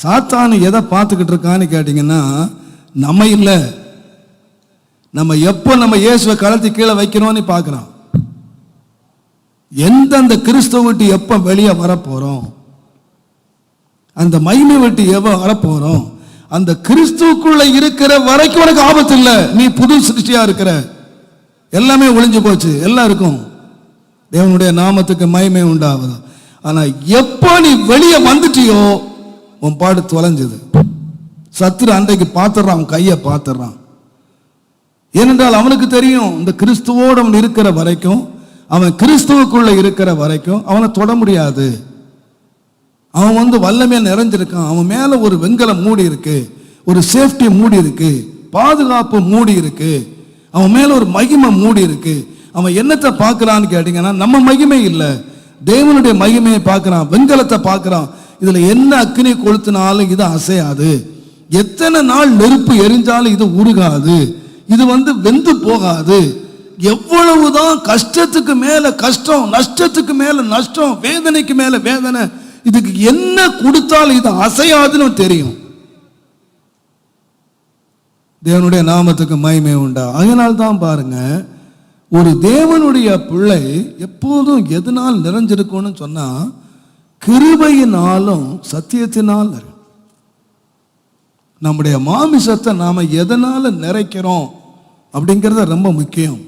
சாத்தானு எதை பார்த்துக்கிட்டு இருக்கான்னு கேட்டீங்கன்னா, நம்ம இல்லை, நம்ம எப்போ நம்ம இயேசுவை கலத்தி கீழே வைக்கிறோம்னு பார்க்குறோம். எந்தெந்த கிறிஸ்துவ விட்டு எப்போ வெளியே வரப்போறோம், அந்த மகிமை விட்டு எவ்வளோ வரப்போறோம், அந்த கிறிஸ்துவுக்குள்ள இருக்கிற வரைக்கும் உனக்கு ஆபத்து இல்லை. நீ புது சிருஷ்டியா இருக்கிற, எல்லாமே ஒளிஞ்சு போச்சு, எல்லாம் இருக்கும். தேவனுடைய நாமத்துக்கு மகிமை உண்டாகுது. ஆனா எப்போ நீ வெளியே வந்துட்டியோ உன் பாடு தொலைஞ்சது. சத்துரு அன்றைக்கு பார்த்துடுறான், அவன் கையை பார்த்துடுறான். ஏனென்றால் அவனுக்கு தெரியும், இந்த கிறிஸ்துவோடு அவன் இருக்கிற வரைக்கும், அவன் கிறிஸ்துவுக்குள்ள இருக்கிற வரைக்கும் அவனை தொட முடியாது. அவன் வல்லமையா நிறைஞ்சிருக்கான். அவன் மேல ஒரு வெண்கல மூடி இருக்கு, ஒரு சேஃப்டி மூடி இருக்கு, பாதுகாப்பு மூடி இருக்கு, அவன் மேல ஒரு மகிமை மூடி இருக்கு. அவன் என்னத்தை பார்க்கறான்னு கேட்டீங்கன்னா, நம்ம மகிமை இல்லை, தேவனுடைய மகிமையை பார்க்கறான், வெண்கலத்தை பார்க்கறான். இதுல என்ன அக்கினி கொளுத்தினாலும் இது அசையாது, எத்தனை நாள் நெருப்பு எரிஞ்சாலும் இது உருகாது, இது வெந்து போகாது. எவ்வளவுதான் கஷ்டத்துக்கு மேல கஷ்டம், நஷ்டத்துக்கு மேல நஷ்டம், வேதனைக்கு மேல வேதனை, இதுக்கு என்ன கொடுத்தாலும் இது அசையாதுன்னு தெரியும். தேவனுடைய நாமத்துக்கு மகிமை உண்டா. அதனால்தான் பாருங்க, ஒரு தேவனுடைய பிள்ளை எப்போதும் எதனால் நிறைஞ்சிருக்கும்னு சொன்னா, கிருபையினாலும் சத்தியத்தினால். நம்முடைய மாமிசத்தை நாம எதனால நிறைக்கிறோம் அப்படிங்கிறது ரொம்ப முக்கியம்.